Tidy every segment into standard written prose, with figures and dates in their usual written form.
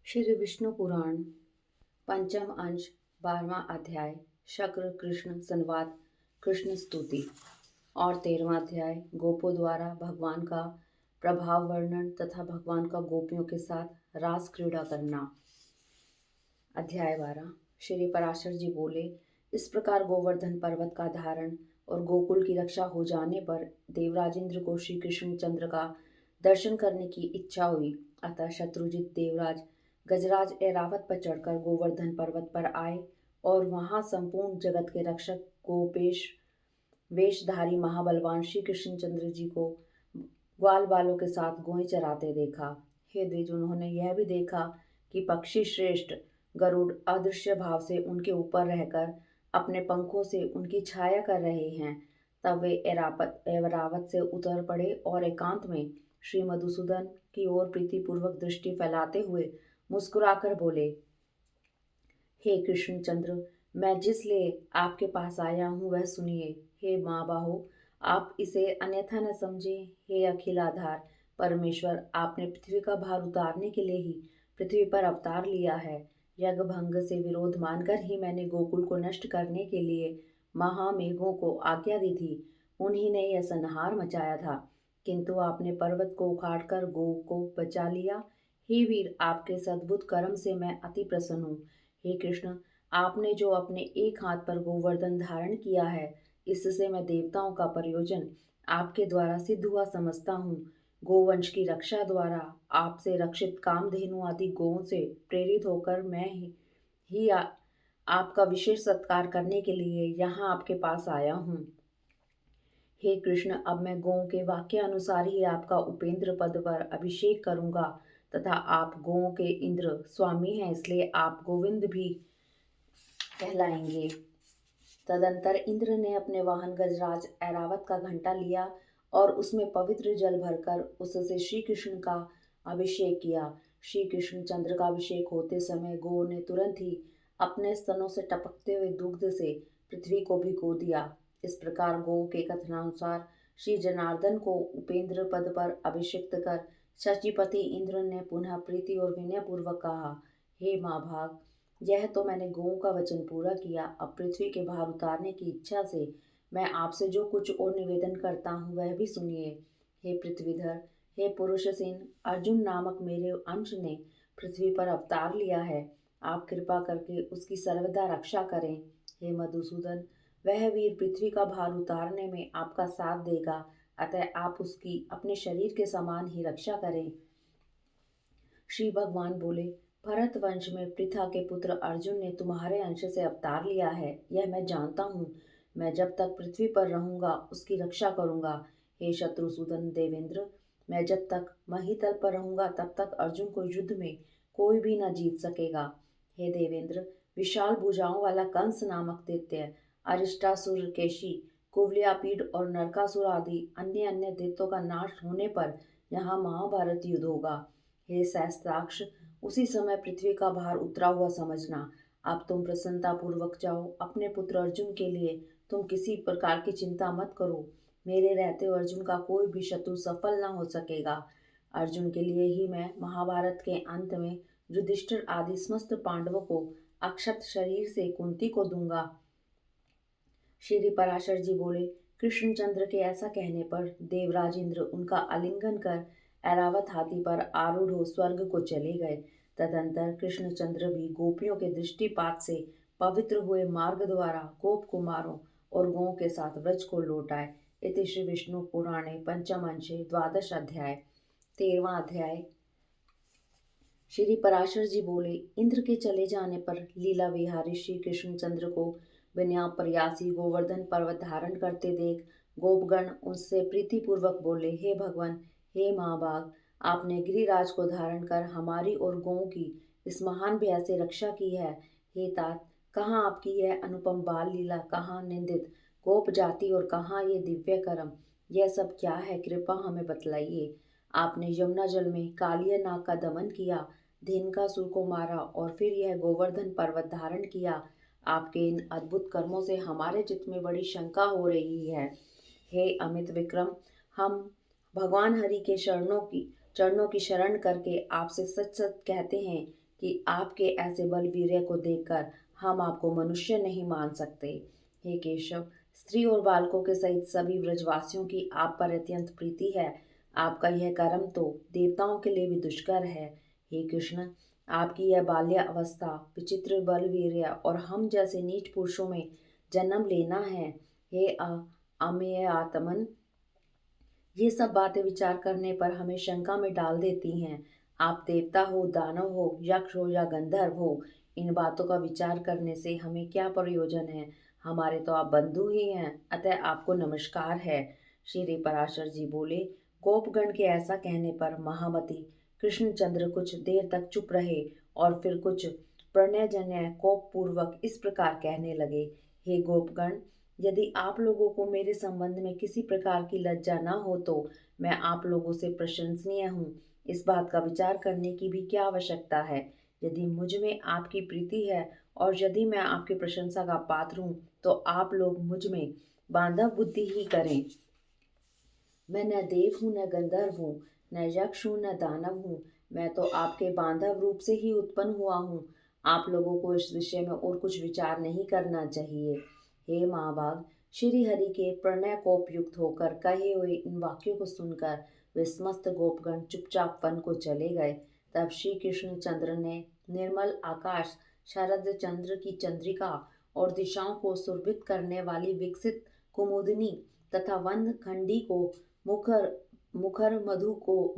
श्री विष्णु पुराण पंचम अंश 12वां अध्याय शक्र कृष्ण संवाद कृष्ण स्तुति और 13वां अध्याय गोपों द्वारा भगवान का प्रभाव वर्णन तथा भगवान का गोपियों के साथ रास क्रीड़ा करना। अध्याय 12। श्री पराशर जी बोले, इस प्रकार गोवर्धन पर्वत का धारण और गोकुल की रक्षा हो जाने पर देवराजेंद्र को श्री कृष्ण चंद्र का दर्शन करने की इच्छा हुई। अतः शत्रुजित देवराज गजराज ऐरावत पर चढ़कर गोवर्धन पर्वत पर आए और वहां संपूर्ण जगत के रक्षक गोपेश वेशधारी महाबलवान श्री कृष्णचंद्र जी को ग्वाल बालों के साथ गोएं चराते देखा। हे द्विज, उन्होंने यह भी देखा कि पक्षी श्रेष्ठ गरुड़ अदृश्य भाव से उनके ऊपर रहकर अपने पंखों से उनकी छाया कर रहे हैं। तब वे ऐरावत से उतर पड़े और एकांत में श्री मधुसूदन की ओर प्रीतिपूर्वक दृष्टि फैलाते हुए मुस्कुराकर बोले, हे कृष्णचंद्र, मैं जिस लिए आपके पास आया हूँ वह सुनिए। हे माँ बाहो, आप इसे अन्यथा न समझें। हे अखिलाधार परमेश्वर, आपने पृथ्वी का भार उतारने के लिए ही पृथ्वी पर अवतार लिया है। यज्ञ भंग से विरोध मानकर ही मैंने गोकुल को नष्ट करने के लिए महामेघों को आज्ञा दी थी। उन्हीं ने यह संहार मचाया था, किंतु आपने पर्वत को उखाड़कर गो को बचा लिया। हे वीर, आपके सद्भुत कर्म से मैं अति प्रसन्न हूँ। हे कृष्ण, आपने जो अपने एक हाथ पर गोवर्धन धारण किया है, इससे मैं देवताओं का प्रयोजन आपके द्वारा सिद्ध हुआ समझता हूँ। गोवंश की रक्षा द्वारा आपसे रक्षित कामधेनु आदि गोओं से प्रेरित होकर मैं आपका विशेष सत्कार करने के लिए यहाँ आपके पास आया हूँ। हे कृष्ण, अब मैं गोओं के वाक्य अनुसार ही आपका उपेंद्र पद पर अभिषेक करूंगा तथा आप गोओं के इंद्र स्वामी हैं, इसलिए आप गोविंद भी कहलाएंगे। तदंतर इंद्र ने अपने वाहन गजराज ऐरावत का घंटा लिया और उसमें पवित्र जल भरकर उससे श्री कृष्ण का अभिषेक किया। श्री कृष्ण चंद्र का अभिषेक होते समय गो ने तुरंत ही अपने स्तनों से टपकते हुए दुग्ध से पृथ्वी को भिगो दिया। इस प्रकार गो के कथनानुसार श्री जनार्दन को उपेंद्र पद पर अभिषिक्त कर शचीपति इंद्र ने पुनः प्रीति और विनय पूर्वक कहा, हे माँ भाग, यह तो मैंने गौओं का वचन पूरा किया। अब पृथ्वी के भार उतारने की इच्छा से मैं आपसे जो कुछ और निवेदन करता हूँ वह भी सुनिए। हे पृथ्वीधर, हे पुरुषसेन, अर्जुन नामक मेरे अंश ने पृथ्वी पर अवतार लिया है। आप कृपा करके उसकी सर्वदा रक्षा करें। हे मधुसूदन, वह वीर पृथ्वी का भार उतारने में आपका साथ देगा, अतः आप उसकी अपने शरीर के समान ही रक्षा करें। श्री भगवान बोले, भरत वंश में पृथा के पुत्र अर्जुन ने तुम्हारे अंश से अवतार लिया है, यह मैं जानता हूँ। मैं जब तक पृथ्वी पर रहूंगा उसकी रक्षा करूंगा। हे शत्रुसूदन देवेंद्र, मैं जब तक महीतल पर रहूंगा तब तक अर्जुन को युद्ध में कोई भी न जीत सकेगा। हे देवेंद्र, विशाल भुजाओं वाला कंस नामक दैत्य, अरिष्टासुर केशी, कुवलयापीड और नरकासुर आदि अन्य अन्य दैत्यों का नाश होने पर यहाँ महाभारत युद्ध होगा। हे सहस्त्राक्ष, उसी समय पृथ्वी का भार उतरा हुआ समझना। अब तुम प्रसन्नता पूर्वक जाओ। अपने पुत्र अर्जुन के लिए तुम किसी प्रकार की चिंता मत करो। मेरे रहते हुए अर्जुन का कोई भी शत्रु सफल न हो सकेगा। अर्जुन के लिए ही मैं महाभारत के अंत में युधिष्ठिर आदि समस्त पांडवों को अक्षत शरीर से कुंती को दूंगा। श्री पराशर जी बोले, कृष्णचंद्र के ऐसा कहने पर देवराज इंद्र उनका आलिंगन कर ऐरावत हाथी पर आरूढ़ हो स्वर्ग को चले गए। तदंतर कृष्णचंद्र भी गोपियों के दृष्टिपात से पवित्र हुए मार्ग द्वारा गोप कुमारों और गौओं के साथ व्रज को लौट आए। इति श्री विष्णु पुराणे पंचम अंशे द्वादश अध्याय। 13वां अध्याय। श्री पराशर जी बोले, इंद्र के चले जाने पर लीला विहारी श्री कृष्णचंद्र को बिना प्रयासी गोवर्धन पर्वत धारण करते देख गोपगण उससे प्रीतिपूर्वक बोले, हे भगवान, हे महाभाग, आपने गिरिराज को धारण कर हमारी और गौओं की इस महान भय से रक्षा की है। हे तात, कहाँ आपकी यह अनुपम बाल लीला, कहाँ निंदित गोप जाति और कहाँ ये दिव्य कर्म, यह सब क्या है, कृपा हमें बतलाइए। आपने यमुना जल में कालिया नाग का दमन किया, धेनुकासुर को मारा और फिर यह गोवर्धन पर्वत धारण किया। आपके इन अद्भुत कर्मों से हमारे चित्त में बड़ी शंका हो रही है। हे अमित विक्रम, हम भगवान हरि के चरणों की शरण करके आपसे सच सच कहते हैं कि आपके ऐसे बलवीर्य को देखकर हम आपको मनुष्य नहीं मान सकते। हे केशव, स्त्री और बालकों के सहित सभी व्रजवासियों की आप पर अत्यंत प्रीति है। आपका यह कर्म तो देवताओं के लिए भी दुष्कर है। हे कृष्ण, आपकी यह बाल्य अवस्था, विचित्र बलवीर्य और हम जैसे नीच पुरुषों में जन्म लेना है। हे अमेय आत्मन, ये सब बातें विचार करने पर हमें शंका में डाल देती हैं। आप देवता हो, दानव हो, यक्ष हो या गंधर्व हो, इन बातों का विचार करने से हमें क्या प्रयोजन है। हमारे तो आप बंधु ही हैं, अतः आपको नमस्कार है। श्री पराशर जी बोले। गोपगण के ऐसा कहने पर महामती कृष्णचंद्र कुछ देर तक चुप रहे और फिर कुछ प्रणयजन्य कोप पूर्वक इस प्रकार कहने लगे। हे गोपगण, यदि आप लोगों को मेरे संबंध में किसी प्रकार की लज्जा न हो तो मैं आप लोगों से प्रशंसनीय हूँ। इस बात का विचार करने की भी क्या आवश्यकता है। यदि मुझ में आपकी प्रीति है और यदि मैं आपकी प्रशंसा का पात्र हूँ तो आप लोग मुझ में बांधव बुद्धि ही करें। मैं न देव हूँ, न गंधर्व हूँ, न यक्ष हूँ, न दानव हूँ। मैं तो आपके बांधव रूप से ही उत्पन्न हुआ हूँ। आप लोगों को इस विषय में और कुछ विचार नहीं करना चाहिए। हे महाभाग, श्री हरि के प्रणय कोपयुक्त होकर कहे हुए इन वाक्यों को सुनकर वे समस्त गोपगण चुपचाप वन को चले गए। तब श्री कृष्ण चंद्र ने निर्मल आकाश, शरद चंद्र की चंद्रिका और दिशाओं को सुरभित करने वाली विकसित कुमुदनी तथा वन खंडी को मुखर मुखर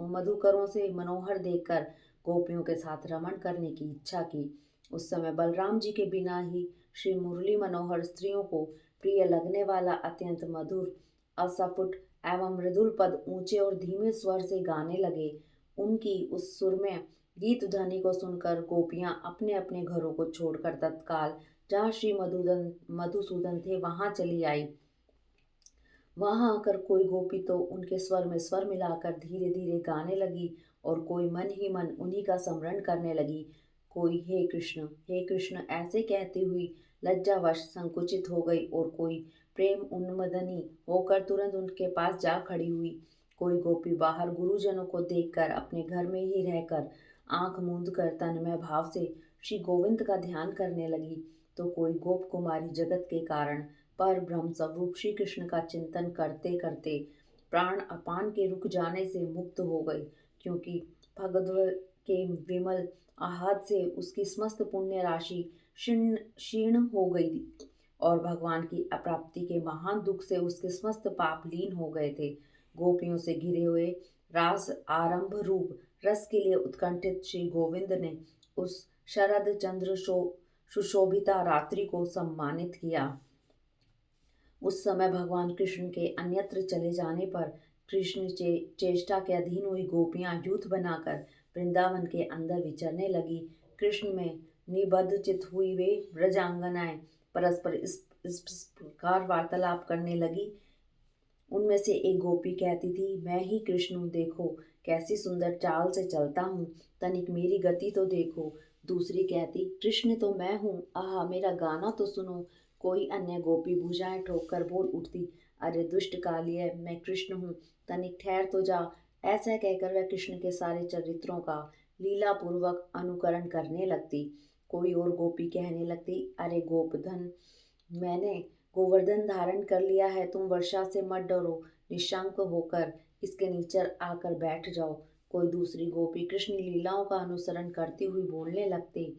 मधुकरों से मनोहर देखकर गोपियों के साथ रमण करने की इच्छा की। उस समय बलराम जी के बिना ही श्री मुरली मनोहर स्त्रियों को प्रिय लगने वाला अत्यंत मधुर, असफुट एवं मृदुल पद ऊंचे और धीमे स्वर से गाने लगे। उनकी उस सुरमय गीत ध्वनि को सुनकर गोपियां अपने अपने घरों को छोड़कर तत्काल जहाँ श्री मधुसूदन थे वहां चली आई। वहां आकर कोई गोपी तो उनके स्वर में स्वर मिलाकर धीरे धीरे गाने लगी और कोई मन ही मन उन्हीं का स्मरण करने लगी। कोई हे कृष्ण ऐसे कहती हुई लज्जावश संकुचित हो गई और कोई प्रेम उन्मदनी होकर तुरंत उनके पास जा खड़ी हुई। कोई गोपी बाहर गुरुजनों को देखकर अपने घर में ही रहकर आंख मूंद कर तन्मय भाव से श्री गोविंद का ध्यान करने लगी, तो कोई गोप कुमारी जगत के कारण पर ब्रह्म स्वरूप श्री कृष्ण का चिंतन करते करते प्राण अपान के रुक जाने से मुक्त हो गई, क्योंकि भगवद के विमल आहत से उसकी समस्त पुण्य राशि क्षीण हो गई और भगवान की अप्राप्ति के महान दुख से उसके समस्त पाप लीन हो गए थे। गोपियों से घिरे हुए रास आरंभ रूप रस के लिए उत्कंठित श्री गोविंद ने उस शरद चंद्र सुशोभिता रात्रि को सम्मानित किया। उस समय भगवान कृष्ण के अन्यत्र चले जाने पर कृष्ण चेष्टा के अधीन हुई गोपियां यूथ बनाकर वृंदावन के अंदर विचरने लगी। कृष्ण में निबद्ध चित हुई वे ब्रजांगनाएं परस्पर इस प्रकार वार्तालाप करने लगी। उनमें से एक गोपी कहती थी, मैं ही कृष्ण हूँ, देखो कैसी सुंदर चाल से चलता हूँ, तनिक मेरी गति तो देखो। दूसरी कहती, कृष्ण तो मैं हूँ, आहा मेरा गाना तो सुनो। कोई अन्य गोपी भुजाएं ठोककर बोल उठती, अरे दुष्ट कालिए, मैं कृष्ण हूँ, तनिक ठहर तो जा। ऐसा कहकर वह कृष्ण के सारे चरित्रों का लीला पूर्वक अनुकरण करने लगती। कोई और गोपी कहने लगती, अरे गोपधन, मैंने गोवर्धन धारण कर लिया है, तुम वर्षा से मत डरो, निशंक होकर इसके नीचे आकर बैठ जाओ। कोई दूसरी गोपी कृष्ण लीलाओं का अनुसरण करती हुई बोलने लगती,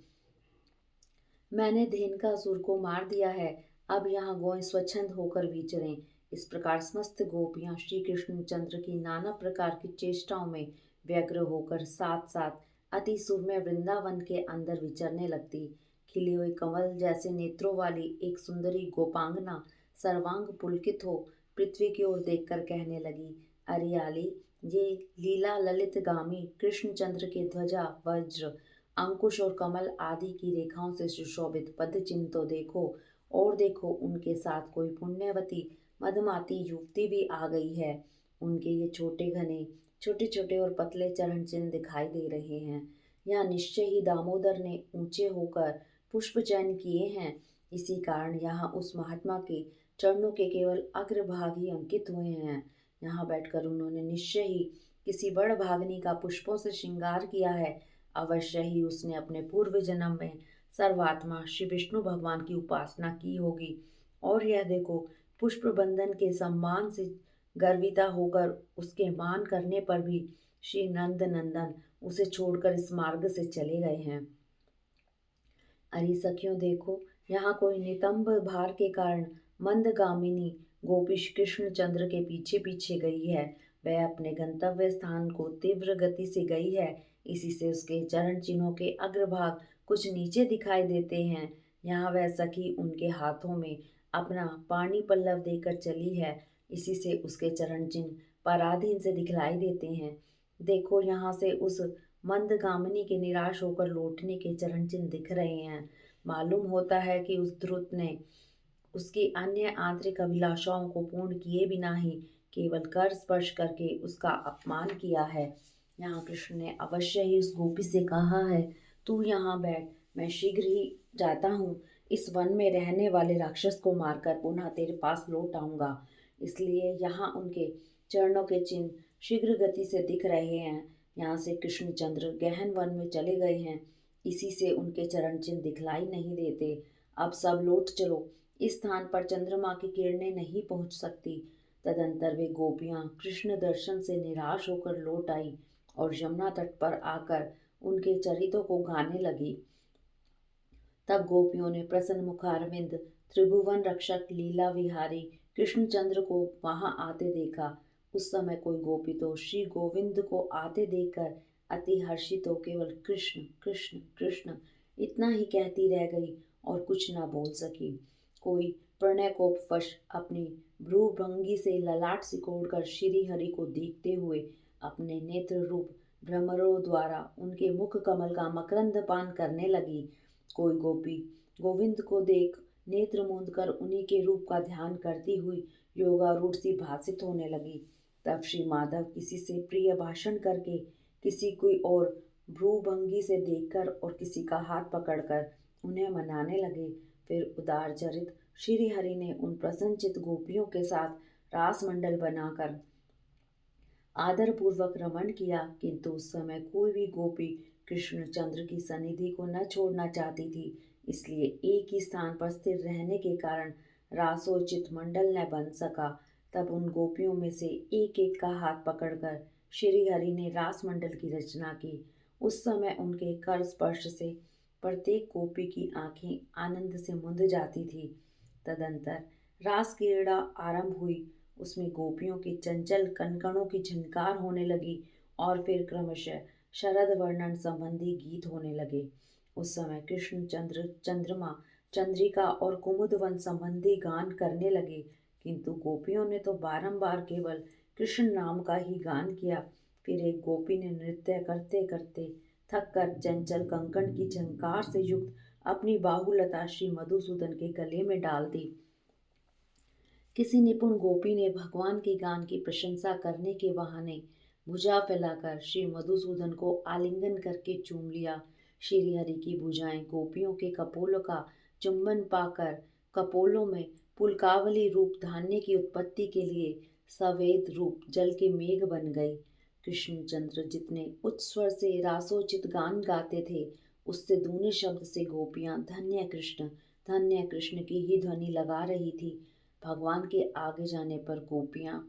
मैंने धेनुकासुर को मार दिया है, अब यहाँ गोएं स्वच्छंद होकर विचरें। इस प्रकार समस्त गोपियां श्री कृष्ण चंद्र की नाना प्रकार की चेष्टाओं में व्यग्र होकर साथ साथ अति सुरमय वृंदावन के अंदर विचरने लगती। खिले हुए कमल जैसे नेत्रों वाली एक सुंदरी गोपांगना सर्वांग पुलकित हो पृथ्वी की ओर देखकर कहने लगी, अरियाली, ये लीला ललित गामी कृष्णचंद्र के ध्वजा वज्र अंकुश और कमल आदि की रेखाओं से सुशोभित पद चिन्ह तो देखो, और देखो उनके साथ कोई पुण्यवती मधुमाती युवती भी आ गई है। उनके ये छोटे घने छोटे छोटे और पतले चरण चिन्ह दिखाई दे रहे हैं। यहाँ निश्चय ही दामोदर ने ऊंचे होकर पुष्प चयन किए हैं। इसी कारण यहाँ उस महात्मा के चरणों के केवल अग्रभाग ही अंकित हुए हैं। यहाँ बैठकर उन्होंने निश्चय ही किसी बड़ भागनी का पुष्पों से श्रृंगार किया है। अवश्य ही उसने अपने पूर्व जन्म में सर्वात्मा श्री विष्णु भगवान की उपासना की होगी। और यह देखो, पुष्प बंधन के सम्मान से गर्विता होकर उसके मान करने पर भी श्री नंद नंदन उसे छोड़कर इस मार्ग से चले गए हैं। अरे सखियों देखो, यहाँ कोई नितंब भार के कारण मंदगामिनी गोपी कृष्ण चंद्र के पीछे पीछे गई है। वह अपने गंतव्य स्थान को तीव्र गति से गई है। इसी से उसके चरण चिन्हों के अग्रभाग कुछ नीचे दिखाई देते हैं। यहाँ वह सखी उनके हाथों में अपना पानी पल्लव देकर चली है। इसी से उसके चरण चिन्ह पराधीन से दिखलाई देते हैं। देखो, यहाँ से उस मंदगामिनी के निराश होकर लौटने के चरण चिन्ह दिख रहे हैं। मालूम होता है कि उस ध्रुत ने उसकी अन्य आंतरिक अभिलाषाओं को पूर्ण किए बिना ही केवल कर स्पर्श करके उसका अपमान किया है। यहाँ कृष्ण ने अवश्य ही उस गोपी से कहा है, तू यहाँ बैठ, मैं शीघ्र ही जाता हूँ। इस वन में रहने वाले राक्षस को मारकर पुनः तेरे पास लौट आऊँगा। इसलिए यहाँ उनके चरणों के चिन्ह शीघ्र गति से दिख रहे हैं। यहाँ से कृष्णचंद्र गहन वन में चले गए हैं। इसी से उनके चरण चिन्ह दिखलाई नहीं देते। अब सब लौट चलो, इस स्थान पर चंद्रमा की किरणें नहीं पहुंच सकती। तदंतर वे गोपियां कृष्ण दर्शन से निराश होकर लौट आई और यमुना तट पर आकर उनके चरितों को गाने लगी। तब गोपियों ने प्रसन्न मुखारविंद त्रिभुवन रक्षक लीला विहारी कृष्णचंद्र को वहां आते देखा। उस समय कोई गोपी तो श्री गोविंद को आते देखकर अति हर्षित हो केवल कृष्ण कृष्ण कृष्ण इतना ही कहती रह गई और कुछ न बोल सकी। कोई प्रणय कोपवश अपनी भ्रूभंगी से ललाट सिकोड़कर श्री हरि को देखते हुए अपने नेत्र रूप भ्रमरों द्वारा उनके मुख कमल का मकरंद पान करने लगी। कोई गोपी गोविंद को देख नेत्र मूंद कर उन्हीं के रूप का ध्यान करती हुई योगारूढ़ सी भासित होने लगी। तब श्री माधव किसी से प्रिय भाषण करके, किसी कोई और भ्रूभंगी से देखकर और किसी का हाथ पकड़कर उन्हें मनाने लगे। फिर उदार चरित श्री हरि ने उन प्रसन्नचित गोपियों के साथ रास मंडल बनाकर आदर पूर्वक रमण किया। किंतु उस समय कोई भी गोपी कृष्णचंद्र की सन्निधि को न छोड़ना चाहती थी। इसलिए एक ही स्थान पर स्थिर रहने के कारण रासोचित मंडल न बन सका। तब उन गोपियों में से एक एक का हाथ पकड़कर श्री हरि ने रास मंडल की रचना की। उस समय उनके कर स्पर्श से प्रत्येक गोपी की आंखें आनंद से मुंद जाती थी। तदंतर रास क्रीड़ा आरंभ हुई। उसमें गोपियों के चंचल कनकनों की झनकार होने लगी और फिर क्रमशः शरद वर्णन संबंधी गीत होने लगे। उस समय कृष्णचंद्र चंद्रमा चंद्रिका और कुमुदवन संबंधी गान करने लगे। किंतु गोपियों ने तो बारंबार केवल कृष्ण नाम का ही गान किया। फिर एक गोपी ने नृत्य करते करते थक कर चंचल कंकण की झंकार से युक्त अपनी बाहुलता श्री मधुसूदन के गले में डाल दी। किसी निपुण गोपी ने भगवान के गान की प्रशंसा करने के बहाने भुजा फैलाकर श्री मधुसूदन को आलिंगन करके चूम लिया। श्री हरि की भुजाएं गोपियों के कपोलों का चुंबन पाकर कपोलों में पुलकावली रूप धान्य की उत्पत्ति के लिए सवेद रूप जल के मेघ बन गई। कृष्णचंद्र जितने उच्च स्वर से रासोचित गान गाते थे, उससे दूने शब्द से गोपियां धन्य कृष्ण की ही ध्वनि लगा रही थी। भगवान के आगे जाने पर गोपियां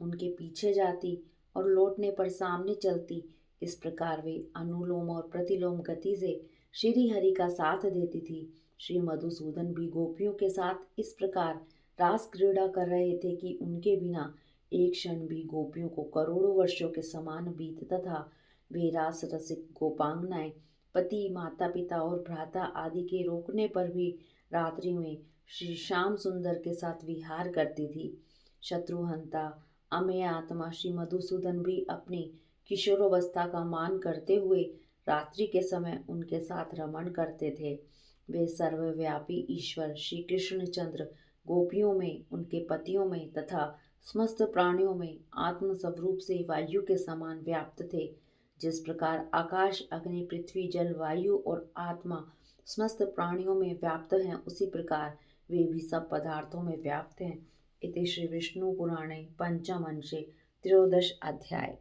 उनके पीछे जाती और लौटने पर सामने चलती। इस प्रकार वे अनुलोम और प्रतिलोम गति से श्री हरि का साथ देती थी। श्री मधुसूदन भी गोपियों के साथ इस प्रकार रास क्रीड़ा कर रहे थे कि उनके बिना एक क्षण भी गोपियों को करोड़ों वर्षों के समान बीतता था। वे रास रसिक गोपांगनाएं पति माता पिता और भ्राता आदि के रोकने पर भी रात्रि में श्री श्याम सुंदर के साथ विहार करती थी। शत्रुहंता अमेय आत्मा श्री मधुसूदन भी अपनी किशोरावस्था का मान करते हुए रात्रि के समय उनके साथ रमण करते थे। वे सर्वव्यापी ईश्वर श्री कृष्णचंद्र गोपियों में, उनके पतियों में तथा समस्त प्राणियों में आत्म स्वरूप से वायु के समान व्याप्त थे। जिस प्रकार आकाश अग्नि पृथ्वी जल वायु और आत्मा समस्त प्राणियों में व्याप्त हैं, उसी प्रकार वे भी सब पदार्थों में व्याप्त हैं। इति श्री विष्णु पुराणे पंचम अंशे त्रयोदश अध्याय।